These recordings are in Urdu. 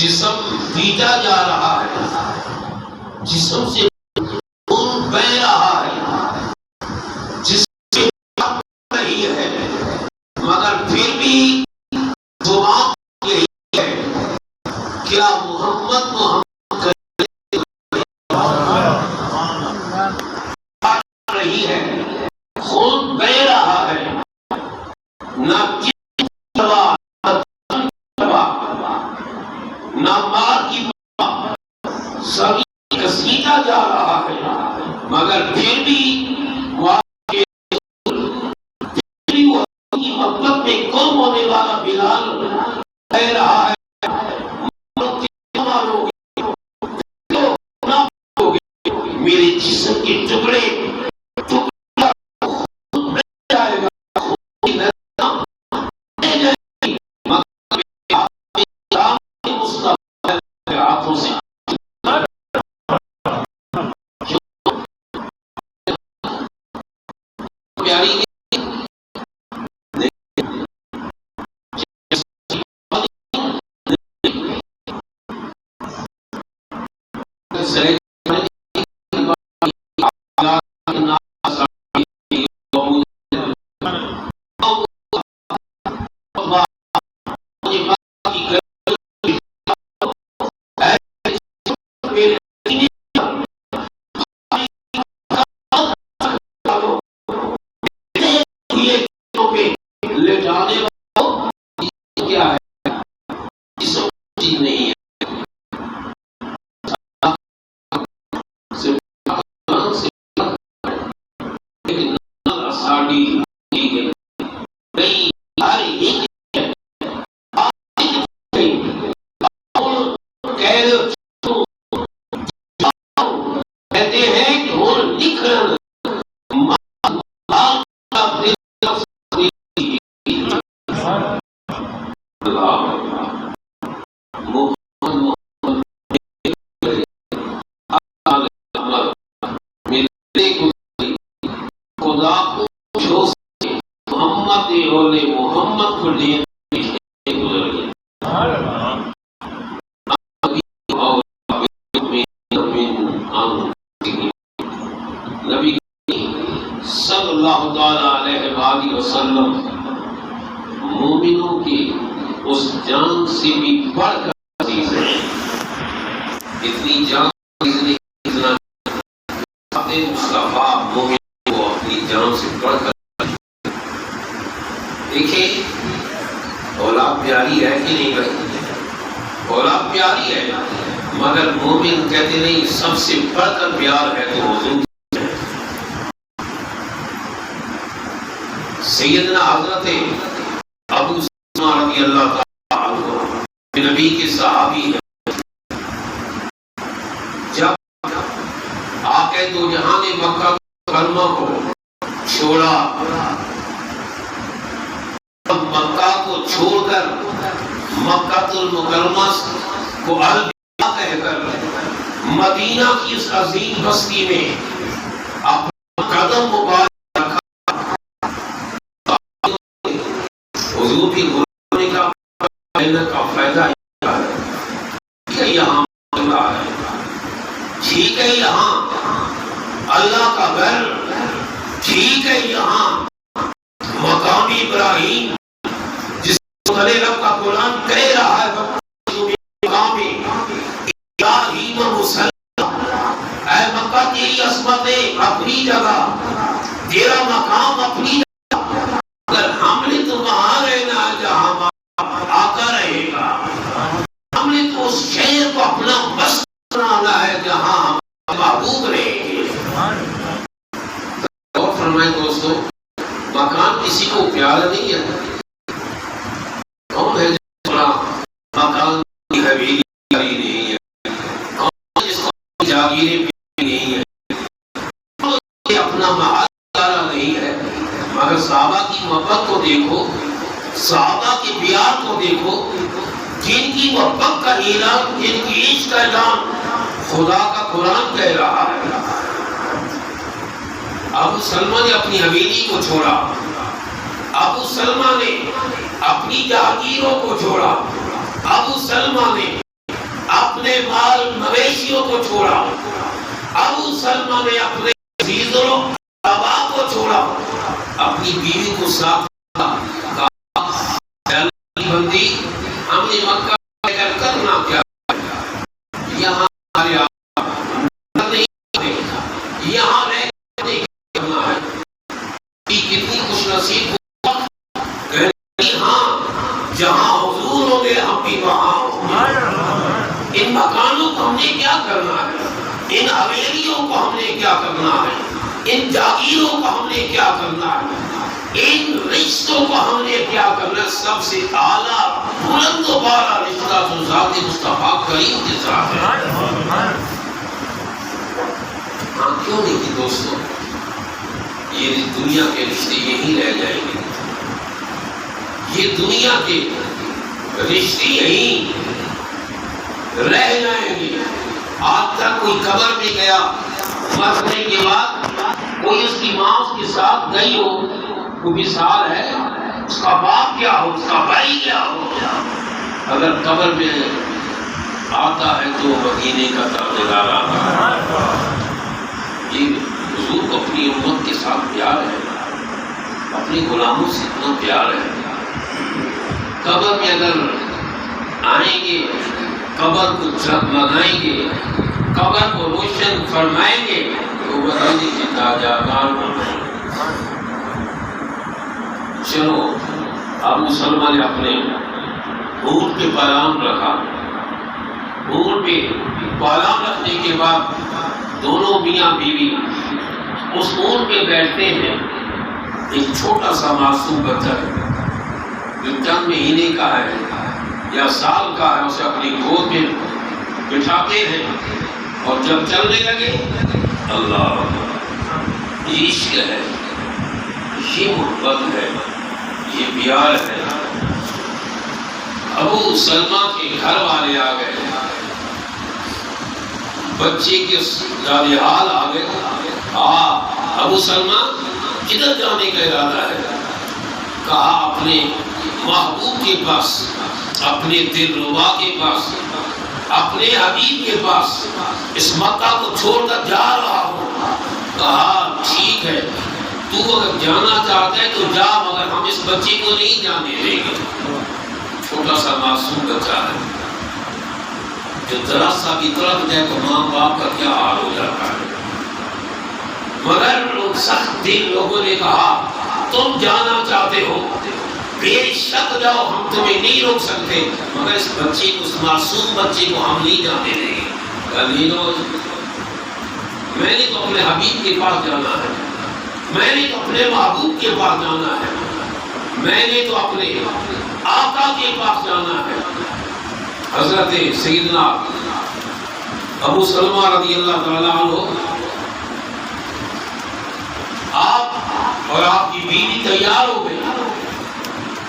جسم پیٹا جا رہا ہے، جسم سے خون بہ رہا ہے، جسم سے نہیں ہے، مگر پھر بھی دعا یہی ہے، کیا محمد رہی ہے، خون بہ رہا ہے، نہ نہ مار کی سبھی گھسیٹا جا رہا ہے، مگر پھر بھی محبت میں گم ہونے والا بلال کہہ رہا ہے میرے جسم کے ٹکڑے لے جانے کیا ہے نہیں ہے کہتے ہیں کہ وہ نکھرن خدا کو جو محمد اولے محمد کو لیے گزر گئے نبی صلی اللہ تعالی علیہ وآلہ وسلم مومنوں کی اس جان سے بھی بڑھ کر عزیز ہے، اتنی جان مصطفیٰ مومن کو اپنی جان سے بڑھ کر دیکھیں اولاد پیاری ہے کہ نہیں بھائی؟ اولاد پیاری ہے، مگر مومن کہتے نہیں سب سے بڑھ کر پیار ہے تو حضور سیدنا حضرت ابو سلمہ رضی اللہ تعالیٰ عنہ نبی کے صحابی ہیں، جب آقا دو جہاں نے مکہ مکرمہ کو چھوڑا، مکہ کو چھوڑ کر مکہ المکرمہ کو الوداع کہہ کر مدینہ کی اس عظیم بستی میں اپنا قدم مبارک رکھا، حضور کی غلامی کا فائدہ یہاں ہے، ٹھیک ہے یہاں اللہ کا گھر، ٹھیک ہے یہاں مقام ابراہیم جس رب کا قرآن کہہ رہا ہے مقام ابراہیم مسلم، اے مکہ تیری عصمت اپنی جگہ، تیرا مقام اپنی جگہ، اگر ہم نے تو وہاں رہنا ہے جہاں آقا رہے گا، ہم نے تو اس شہر کو اپنا مسجد بنانا ہے جہاں محبوب رہے گے۔ اور فرمائے دوستو مکان کسی کو پیارا نہیں ہے، کون ہے جس کو مکان کی حویلی پیاری نہیں ہے، کون ہے جس کو جاگیریں پیاری نہیں ہے، کون ہے اپنا محل پیارا نہیں ہے، مگر صحابہ کی محبت کو دیکھو، صحابہ کے پیار کو دیکھو، جن کی محبت کا اعلان، جن کی عشق کا اعلان خدا کا قرآن کہہ رہا ہے۔ ابو سلمہ نے اپنی حویلی کو چھوڑا، ابو سلمہ نے اپنی جاگیروں کو چھوڑا، ابو سلمہ نے سلمہ نے اپنے عزیز و احباب کو چھوڑا، اپنی بیوی کو ساتھ کہا بندی ہم نے مکہ لے کر کرنا کیا، یہاں ہمارے یہاں رہ کرنا ہے، کتنی خوش نصیب ہو، ہاں جہاں حضور ہوں گے ہم بھی وہاں ہوں گے۔ ان مکانوں کو ہم نے کیا کرنا ہے، ان حویلیوں کو ہم نے کیا کرنا ہے، ان جاگیروں کو ہم نے کیا کرنا ہے، ان رشتوں کو ہم نے کیا کرنا ہے۔ سب سے اعلیٰ بلند و بالا رشتہ جو ذات مصطفیٰ کریم کے ساتھ ہے۔ ہاں کیوں نہیں کہ دوستو یہ دنیا کے رشتے یہی رہ جائیں گے، یہ دنیا کے رشتے یہی رہ جائیں گے۔ آج تک کوئی قبر میں گیا، مرنے کے بعد کوئی اس کی ماں اس کے ساتھ گئی ہو، کوئی مثال ہے، اس کا باپ کیا ہو، اس کا بھائی کیا ہو، اگر قبر میں آتا ہے تو مدینے کا تاجدار آتا ہے۔ یہ حضور کو اپنی امت کے ساتھ پیار ہے، اپنے غلاموں سے اتنا پیار ہے، قبر میں اگر آئیں گے، قبر کو جگمگائیں گے، قبر کو روشن فرمائیں گے تو مدینے کے تاجدار بنائیں گے۔ چلو ابو سلمہ نے اپنے اونٹ پہ پالام رکھا، اونٹ پہ پالام رکھنے کے بعد دونوں میاں بیوی اس اونٹ پہ بیٹھتے ہیں۔ ایک چھوٹا سا معصوم بچہ جو چند مہینے کا ہے یا سال کا ہے، اسے اپنی گود میں بٹھاتے ہیں، اور جب چلنے لگے اللہ، یہ عشق ہے، یہ محبت ہے، یہ پیار ہے۔ ابو سلمہ کے گھر والے آ گئے، بچے کے حال آ گئے، ابو سلمہ کدھر جانے کا ارادہ ہے؟ کہا اپنے محبوب کے پاس، اپنے دلربا کے پاس، اپنے حبیب کے پاس، اس مکہ کو چھوڑ کر جا رہا ہوں۔ کہا ٹھیک ہے، تو اگر جانا چاہتا ہے تو جا، مگر ہم اس بچے کو نہیں جانے دیں گے۔ چھوٹا سا معصوم بچہ ہے، جو ذرا سا بھی تڑپ جائے تو ماں باپ کا کیا حال ہو جاتا ہے۔ مگر سخت دل لوگوں نے کہا تم جانا چاہتے ہو، بے شک جاؤ، ہم تمہیں نہیں روک سکتے، مگر اس بچے کو، اس معصوم بچے کو ہم نہیں جانے دیں گے۔ میں نے تو اپنے حبیب کے پاس جانا ہے، میں نے تو اپنے محبوب کے پاس جانا ہے، میں نے تو اپنے آقا کے پاس جانا ہے۔ حضرت سیدنا ابو سلمہ رضی اللہ تعالیٰ عنہ، آپ اور آپ کی بیوی تیار ہو گئی،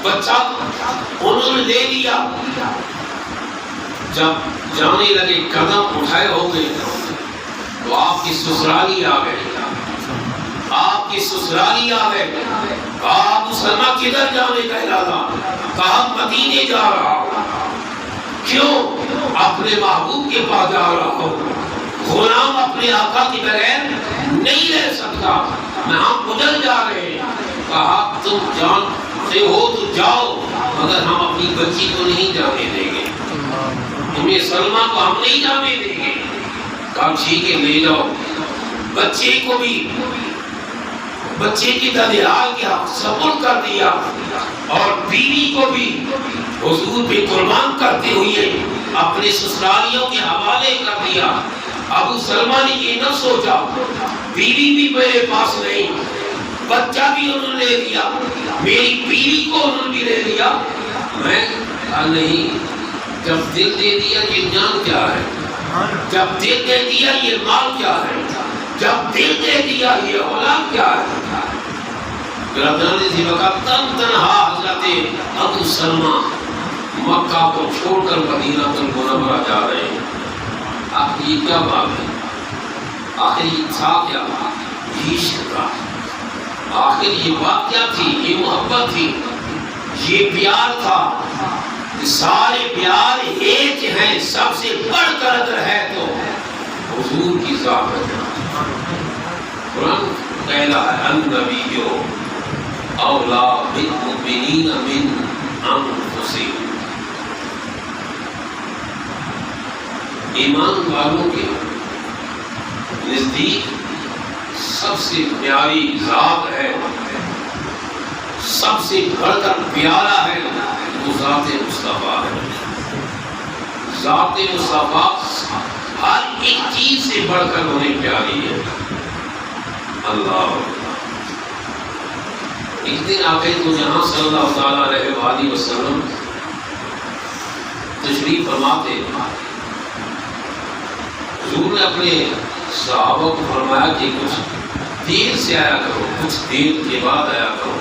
بچہ انہوں نے لے لیا، جب جانے لگے قدم اٹھائے ہو گئے تو آپ کی سسرالی آ گئے، آپ کی سسرالی آ گئے۔ کہا ابو سلمہ کدھر جانے کا ارادہ؟ کہا مدینے جا رہا ہوں۔ کیوں؟ اپنے محبوب کے پاس جا رہا ہوں، غلام اپنے آقا کے بغیر نہیں رہ سکتا، میں ہم ادھر جا رہے ہیں۔ کہا تم جانتے ہو تو جاؤ، مگر ہم اپنی بچی کو نہیں جانے دیں گے، تمہیں سلمہ کو ہم نہیں جانے دیں گے۔ کہا ٹھیک ہے لے جاؤ، بچے کو بھی، بچے کی ددیال کیا سپرد کر دیا، اور بیوی کو بھی حضور پہ قربان کرتے ہوئے اپنے سسرالیوں کے حوالے کر دیا۔ ابو سلمہ نے یہ نہ سوچا بیوی بھی میرے پاس نہیں، بچہ بھی انہوں نے لے لیا، میری بیوی کو انہوں نے لے لیا، میں نہیں، جب دل دے دیا یہ جان کیا ہے، جب دل دے دیا یہ مال کیا ہے، جب دل دے دیا یہ اولاد کیا ہے۔ برادران اسی وقت تنہا حضرت ابو سلمہ مکہ کو چھوڑ کر مدینہ المنورہ جا رہے ہیں۔ آخر یہ کیا بات ہے؟ آخر یہ تھا کیا؟ یہ عشق تھا، آخر یہ بات کیا تھی؟ یہ محبت تھی، یہ پیار تھا۔ سارے پیار ایک ہیں، سب سے بڑھ کر اگر ہے تو حضور کی ذات ہے۔ قرآن کہنا ہے النبی اولا بالمؤمنین من انفسہم، ایمان والوں کے نزدیک سب سے پیاری ذات ہے، سب سے بڑھ کر پیارا ہے وہ ذات مصطفیٰ ہے۔ ذات مصطفیٰ ہر ایک چیز سے بڑھ کر انہیں پیاری ہے۔ اللہ ایک دن آ گئے تو جہاں صلی اللہ تعالیٰ علیہ وآلہ وسلم تشریف فرماتے، حضور نے اپنے صحابہ کو فرمایا کہ کچھ دیر سے آیا کرو، کچھ دیر کے بعد آیا کرو،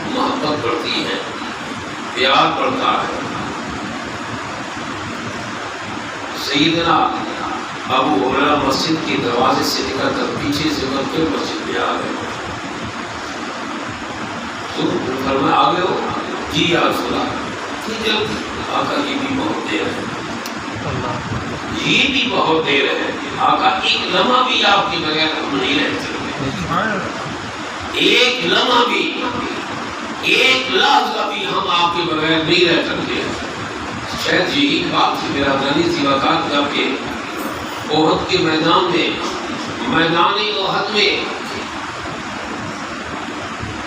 محبت بڑھتی ہے، پیار بڑھتا ہے۔ سیدنا ابو ہریرہ مسجد کے دروازے سے نکل کر پیچھے سے پھر مسجد میں آ گئے، تو فرمایا آ گئے ہو؟ جی یا رسول اللہ، جلدی آقا یہ بھی بہت دیر ہے، یہ بھی بہت دیر ہے آقا، ایک لمحہ بھی آپ کے بغیر ہم نہیں رہ سکتے، ایک لمحہ بھی، ایک لحظہ بھی ہم آپ کے بغیر نہیں رہ سکتے۔ شاید یہی بات تھی میرا دانی سی وقات جب کہ احد کے میدان میں، میدان احد میں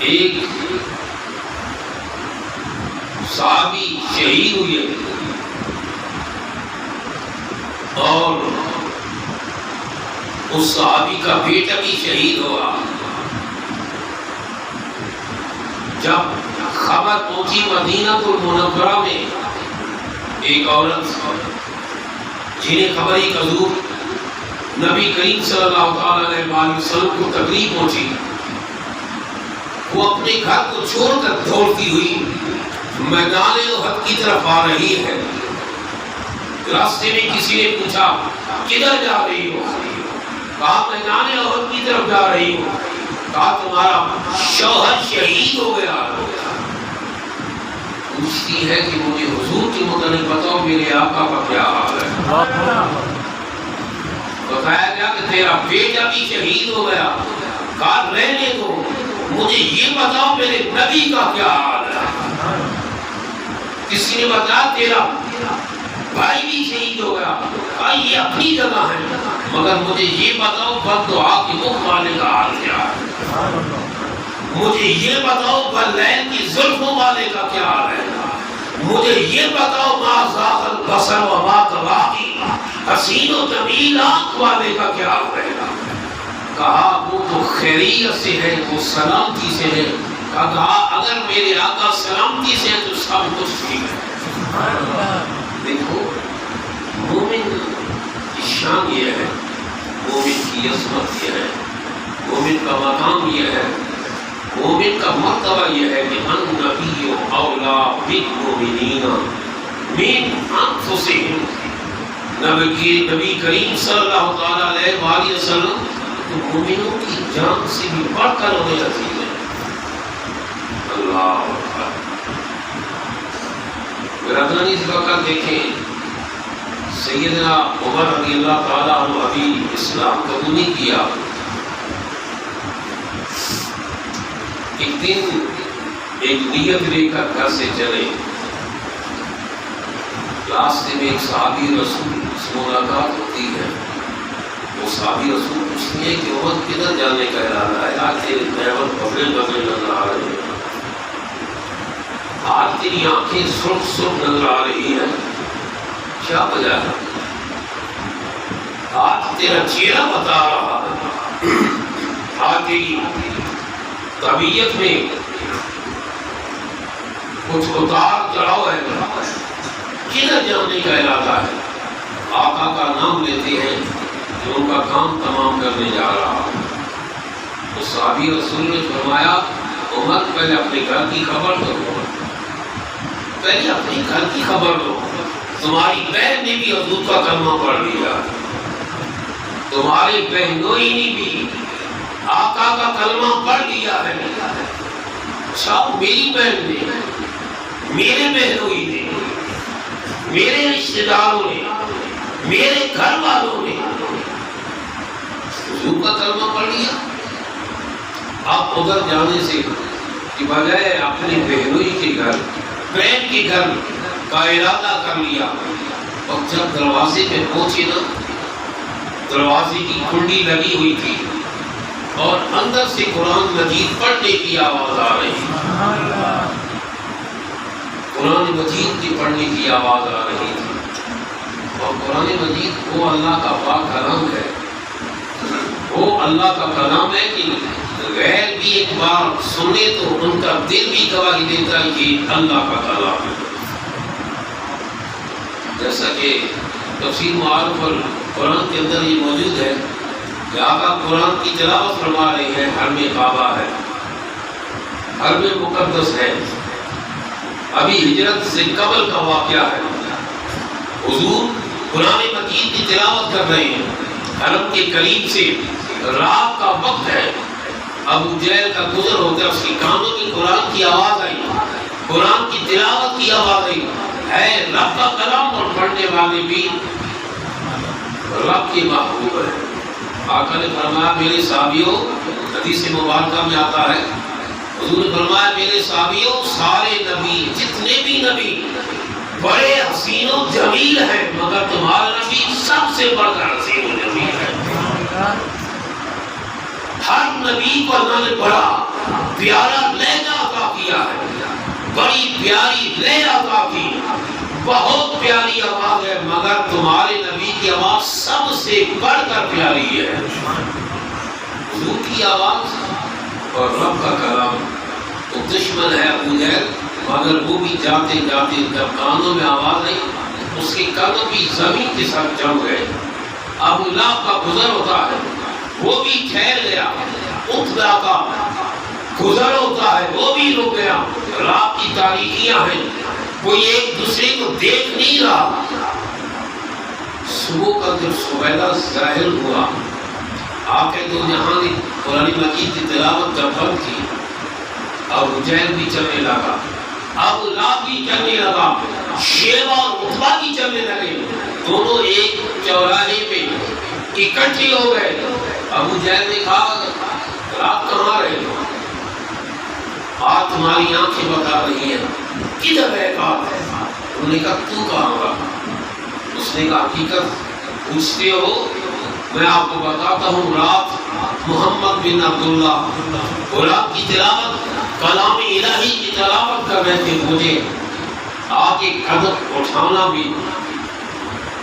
ایک صحابی شہید ہوئے اور اس صحابی کا بیٹا بھی شہید ہوا۔ جب خبر پہنچی مدینہ المنورہ میں، ایک عورت جنہیں خبر حضور نبی کریم صلی اللہ علیہ وآلہ وسلم کو تکلیف پہنچی، وہ اپنے گھر کو چھوڑ کر دوڑتی ہوئی میدان احد کی طرف آ رہی ہے۔ راستے میں کسی نے پوچھا کدھر جا رہی ہو؟ کہا میدان احد کی طرف جا رہی ہو۔ کہا تمہارا شوہر شہید ہو گیا۔ پوچھتی ہے کہ مجھے حضور کے متعلق بتاؤ میرے آقا کا کیا حال ہے؟ بتایا گیا کہ تیرا بیٹا بھی شہید ہو گیا۔ کہا رہنے دو، مجھے یہ بتاؤ میرے نبی کا کیا حال ہے؟ کسی نے بتایا تیرا بھائی بھی شہید ہو گیا۔ کہا یہ اپنی جگہ ہے، مگر مجھے یہ بتاؤ بد دعا کے مکھ والے کا حال کیا ہے؟ مجھے یہ بتاؤ بلیل کی زلفوں والے کا کیا حال ہے؟ مجھے یہ بتاؤ ما زاغ البصر وما طغى کی حسین و جمیل آنکھ والے کا کیا حال ہے؟ کہا وہ تو خیریت سے ہے، وہ سلامتی سے ہے۔ کہا اگر میرے آقا سلامتی سے ہے تو سب کچھ ٹھیک ہے۔ دیکھو مومن کی شان یہ ہے، مومن کی عظمت یہ ہے، مومن کا مقام یہ ہے، مومن کا مرتبہ یہ ہے کہ النبی اولا بالمؤمنین من انفسہم، نبی کریم صلی اللہ تعالی علیہ وآلہ وسلم تو مومنوں کی جان سے بھی بڑھ کر انہیں عزیز ہے۔ اللہ اکبر۔ برادران اس وقت دیکھیں سیدنا عمر رضی اللہ تعالیٰ عنہ ابھی اسلام قبول نہیں کیا۔ ایک دن ایک نیت لے کر گھر سے چلے، راستے میں ایک صحابی رسول سے ملاقات ہوتی ہے۔ وہ صحابی رسول پوچھتی ہے کہ عمر کدھر جانے کا ارادہ ہے؟ آج تیرے پیون پکڑے پکڑے نظر آ رہے ہیں، آج تیری آنکھیں سرخ سرخ نظر آ رہی ہیں، کیا وجہ ہے؟ آج تیرا چہرہ بتا رہا ہے، آج تیری طبیعت میں کچھ اتار چڑھاؤ ہے، کدھر جانے کا ارادہ ہے؟ آقا کا نام لیتے ہیں کہ ان کا کام تمام کرنے جا رہا۔ تو صحابی رسول نے فرمایا عمر پہلے اپنے گھر کی خبر دو، پہلے اپنے گھر کی خبر دو، تمہاری بہن نے بھی حضور کا کلمہ پڑھ لیا، تمہارے بہنوئی نے بھی آقا کا کلمہ پڑھ لیا ہے۔ اچھا میری بہن نے، میرے بہنوئی نے، میرے رشتہ داروں نے، میرے گھر والوں نے حضور کا کلمہ پڑھ لیا، اب ادھر جانے سے کہ بجائے اپنی بہنوئی کے گھر، بہن کے گھر کا ارادہ کر لیا، اور جب دروازے پہ پہنچے نا، دروازے کی کنڈی لگی ہوئی تھی اور اندر سے قرآن مجید پڑھنے کی آواز آ رہی تھی، قرآن مجید کی پڑھنے کی آواز آ رہی تھی۔ اور قرآن مجید وہ اللہ کا پاک کلام ہے، وہ اللہ کا کلام ہے کہ غیر بھی ایک بار سنے تو ان کا دل بھی گواہی دیتا ہے کہ اللہ کا کلام ہے۔ جیسا کہ تفسیر معارف القرآن کے اندر یہ موجود ہے کہ آقا قرآن کی تلاوت فرما رہے ہیں، حرم کعبہ ہے، حرم مقدس ہے، ابھی ہجرت سے قبل کا واقعہ ہے، حضور قرآن مجید کی تلاوت کر رہے ہیں، حرم کے قریب سے رات کا وقت ہے، ابو جہل کا گزر ہوتا ہے، اس کے کانوں میں قرآن کی آواز آئی، قرآن کی تلاوت کی آواز آئی، ہے رب کا کلام، اور پڑھنے والے بھی رب کے محبوب ہیں۔ آقا نے فرمایا میرے صحابیوں، حدیث مبارکہ میں آتا ہے، حضور نے فرمایا میرے صحابیوں، سارے نبی، جتنے بھی نبی بڑے حسین و جمیل ہیں، مگر تمہارا نبی سب سے بڑھ کر حسین و جمیل ہے۔ ہر نبی کو اللہ نے بڑا پیارا لہجہ عطا کیا ہے، بڑی پیاری لہجہ عطا کی، بہت پیاری آواز ہے، مگر تمہارے نبی کی آواز سب سے بڑھ کر پیاری ہے۔ حضور کی آواز اور رب کا کلام تو دشمن ہے ابو جہل، مگر وہ بھی جاتے جاتے جب کانوں میں آواز آئی، اس کے کانوں بھی زمین کے ساتھ جم گئے۔ ابو لہب کا گزر ہوتا ہے، وہ بھی ٹھہر گیا، عتبہ کا گزر ہوتا ہے، وہ بھی رک گیا۔ رات کی تاریکیاں ہیں، کوئی ایک دوسرے کو دیکھ نہیں رہا۔ صبح کا جب سویدہ ظاہر ہوا، آقا دو جہاں نے قرآن مجید کی تلاوت جب بند کی، ابو جہل بھی چلنے لگا، ابو لہب بھی چلنے لگا، شیبہ اور عتبہ بھی چلنے لگے، دونوں ایک چوراہے پہ اکٹھے ہو گئے۔ ابو جہل نے کہا آپ کہاں رہے ہو؟ آج تمہاری آنکھیں بتا رہی ہیں، کدھر ہے آپ؟ انہوں نے کہا تو کہاں رہا؟ اس نے کہا حقیقت پوچھتے ہو، میں آپ کو بتاتا ہوں، رات محمد بن عبداللہ قرآن کی تلاوت، کلام الہی کی تلاوت کر رہے تھے، مجھے آگے قدم اٹھانا بھی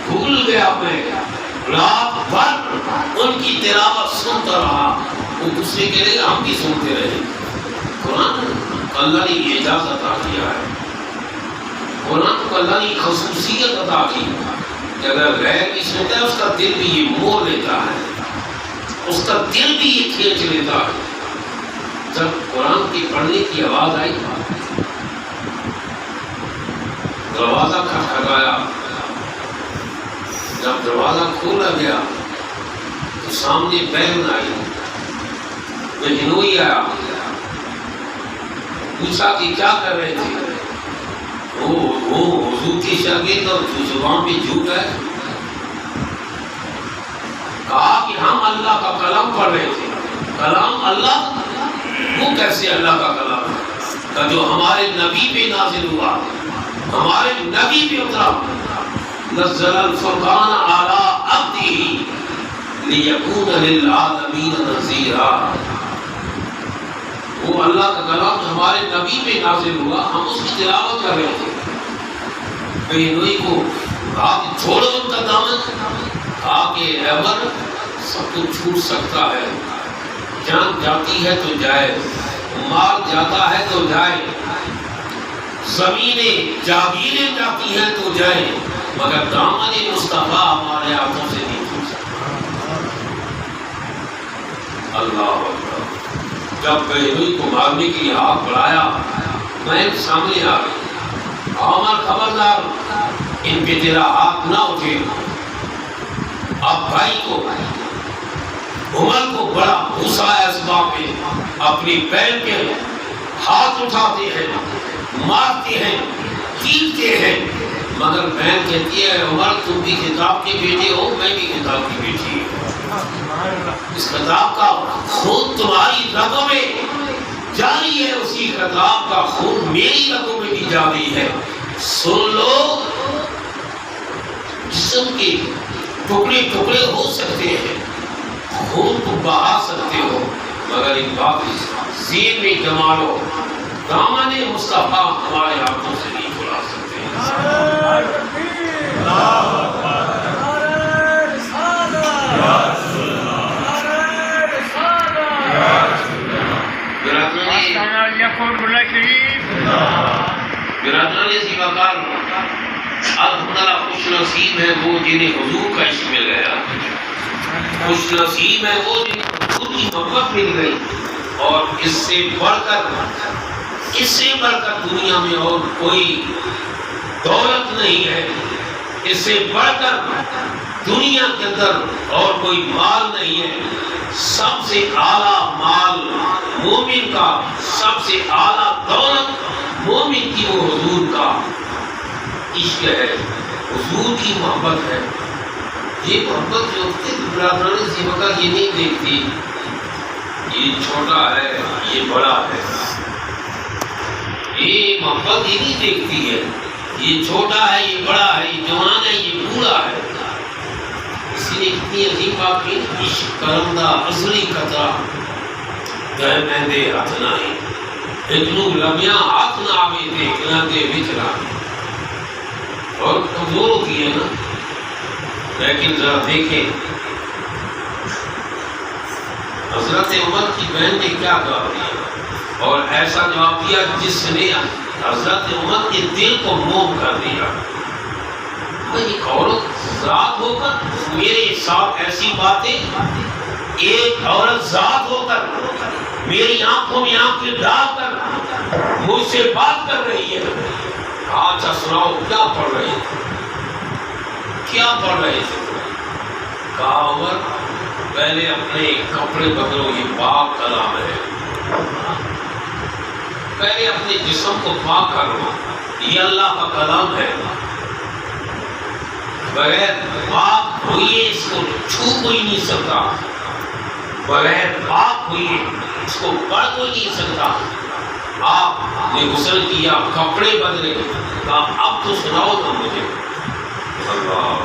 بھول گیا، میں رات بھر ان کی تلاوت سنتا رہا۔ وہ دوسرے کہہ رہے ہم بھی سنتے رہے۔ قرآن اللہ نے یہ اجازت عطا کیا ہے، قرآن کو اللہ نے خصوصیت عطا کی کہ اگر غیر بھی سنتا ہے اس کا دل بھی یہ مور لیتا ہے، اس کا دل بھی یہ کھینچ لیتا ہے۔ جب قرآن کی پڑھنے کی آواز آئی، دروازہ کھٹکھٹایا، جب دروازہ کھولا گیا تو سامنے بہن آئی، بہنوئی آیا، پوچھا کہ کیا کر رہے تھے؟ وہ حضور کی شاگرد اور زبان پہ جھوٹ ہے۔ کہا کہ ہم اللہ کا کلام پڑھ رہے تھے۔ کلام اللہ، وہ کیسے اللہ کا کلام ہے کہ جو ہمارے نبی پہ نازل ہوا، ہمارے نبی پہ اترا۔ نزل الفرقان علی عبدہ لیکون للعالمین نذیرا۔ وہ اللہ کا کلام ہمارے نبی پہ نازل ہوا، ہم اس کی تلاوت کر رہے تھے۔ بہنوئی کو کہا کہ چھوڑو ان کا دامن، کہا کہ عمر سب کچھ چھوٹ سکتا ہے، جان جاتی ہے تو جائے، مال جاتا ہے تو جائے، زمینیں جاگیریں جاتی ہیں تو جائے، مگر دامن مصطفیٰ ہمارے ہاتھوں سے نہیں چھوٹ سکتا۔ اللہ اکبر۔ جب بہنوئی کو مارنے کے لیے ہاتھ بڑھایا، میں سامنے آ گئی، عمر خبردار، ان پہ تیرا ہاتھ نہ اٹھے۔ اب بھائی کو، عمر کو بڑا غصہ ہے اس بات پہ، اپنی بہن کے ہاتھ اٹھاتے ہیں، مارتے ہیں، پیٹتے ہیں۔ مگر بہن کہتی ہے عمر تم بھی خطاب کے بیٹے ہو، میں بھی خطاب کی بیٹی ہوں، اس خطاب کا خون تمہاری رگوں میں جاری ہے، اسی خطاب کا خون میری رگوں میں بھی جاری ہے، سن لو۔ جسم کے ٹکڑے ٹکڑے ہو سکتے ہیں، خون کو بہا سکتے ہو، مگر ایک بات ذہن میں جما لو، دامن مصطفیٰ ہمارے ہاتھوں سے نہیں چھڑا سکتے۔ برادران اسی وقار الحمدللہ خوش نصیب ہے وہ جنہیں حضور کا عشق مل گیا، خوش نصیب ہے وہ جنہیں حضور کی محبت مل گئی، اور اس سے بڑھ کر دنیا میں اور کوئی دولت نہیں ہے، اس سے بڑھ کر دنیا کے اندر اور کوئی مال نہیں ہے۔ سب سے اعلیٰ مال مومن کا، سب سے اعلیٰ دولت مومن کی وہ حضور کا عشق ہے، حضور کی محبت ہے۔ یہ محبت جو برادران سیوکا یہ نہیں دیکھتی یہ چھوٹا ہے یہ بڑا ہے، یہ محبت یہ نہیں دیکھتی ہے یہ چھوٹا ہے یہ بڑا ہے، یہ جوان ہے یہ بوڑھا ہے۔ اسی لیے اتنی عظیم بات کی، عشق کرم دا اصلی قطرہ گئے میں دے ہاتھ نہ ہی، اتنو لمیاں ہاتھ نہ آوے دے کنا دے وچرا، اور کمزور ہوتی ہے نا، لیکن ذرا دیکھیں حضرت عمر کی بہن نے کیا جواب دیا، اور ایسا جواب دیا جس نے حضرت عمر کے دل کو موم کر دیا۔ ایک عورت ذات ہو کر میرے ساتھ ایسی باتیں، ایک عورت ذات ہو کر میری آنکھوں میں آنکھیں ڈال کر مجھ سے بات کر رہی ہے۔ اچھا سناؤ کیا پڑھ رہے تھے، کیا پڑھ رہے تھے؟ کہا عمر پہلے اپنے کپڑے بدلو، یہ پاک کلام ہے، پہلے اپنے جسم کو پاک کرو، یہ اللہ کا کلام ہے، بغیر پاک ہوئے اس کو چھو کوئی نہیں سکتا، بغیر پاک ہوئے اس کو پڑھ کوئی نہیں سکتا۔ آپ نے غسل کیا، کپڑے بدلے، کہا اب تو سناؤ نا مجھے۔ اللہ،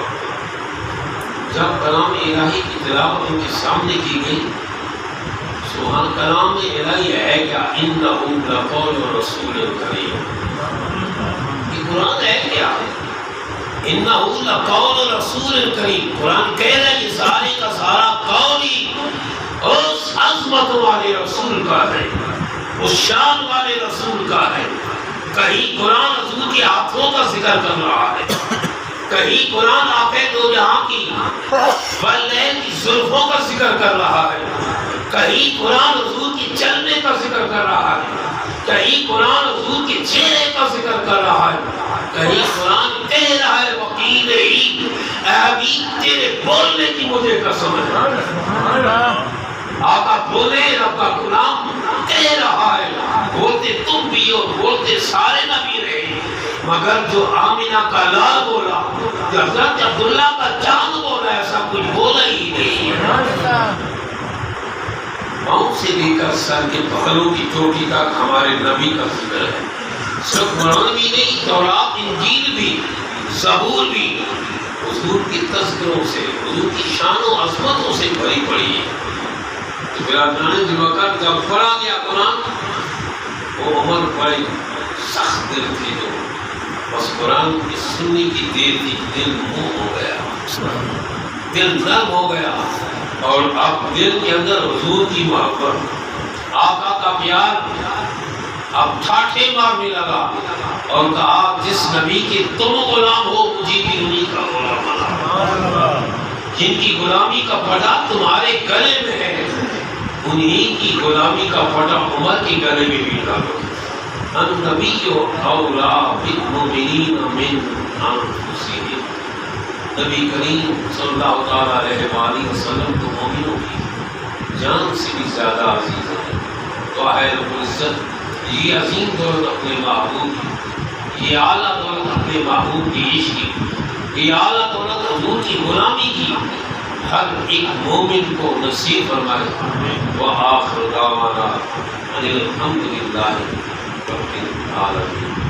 جب کلام الہی کی تلاوت ان کے سامنے کی گئی، سبحان، کلام الہی ہے کیا؟ انہ لقول رسول کریم، یہ قرآن ہے کیا؟ انہ لقول رسول کریم، قرآن کہہ رہا ہے یہ سارے کا سارا قول ہی اس عظمت والے رسول کا ہے، اس شان والے رسول کا ہے۔ کہیں قرآن حضور کے ہاتھوں کا ذکر کر رہا ہے، کہیں قرآن آقا دو جہاں کی واللین کی زلفوں کا ذکر کر رہا ہے، کہیں قرآن حضور کے چلنے کا ذکر کر رہا ہے، کہیں قرآن حضور کے چہرے کا ذکر کر رہا ہے، کہیں قرآن کہہ رہا ہے وکیل ہی اے حبیب تیرے بولنے کی مجھے قسم ہے۔ آقا بولے، رب کا غلام کہہ رہا ہے، بولتے تم بھی اور بولتے سارے نبی رہے، مگر جو آمینہ کا لال بولا، جو حضرت عبداللہ کا جان بولا، ایسا کچھ بولا ہی نہیں ہے۔ پاؤں سے لے کر سر کے پہلوں کی چوٹی تک ہمارے نبی کا ذکر ہے۔ صرف قرآن بھی نہیں، تورات، انجیل بھی، زبور بھی حضور کی تذکروں سے، حضور کی شان و عظمتوں سے بھری پڑی ہے۔ برادران ذوالوقار جب پڑھا گیا قرآن، وہ عمر بڑے سخت دل تھے، جو بس قرآن کی سننے کی دیر تھی، دل منہ ہو گیا، دل نرم ہو گیا، اور اب دل کے اندر حضور کی محبت، آقا کا پیار اب ٹھاٹھے مارنے لگا، اور کہا جس نبی کے تم غلام ہو مجھے بھی انہی کا غلام بنا، جن کی غلامی کا پٹا تمہارے گلے میں ہے انہی کی غلامی کا پٹا عمر کے گلے میں بھی ڈالو۔ النبی اولا بالمؤمنین من انفسہم، نبی کریم صلی اللہ تعالیٰ علیہ وسلم تو مومنوں کی جان سے بھی زیادہ عزیز ہے۔ تو اے رب العزت، یہ عظیم دولت اپنے محبوب یہ اعلیٰ دولت اپنے محبوب کی عشق کی، یہ اعلیٰ دولت حضور کی غلامی کی ہر ایک مومن کو نصیب فرمائے۔ وآخر دعوانا ان الحمد للہ رب العالمین۔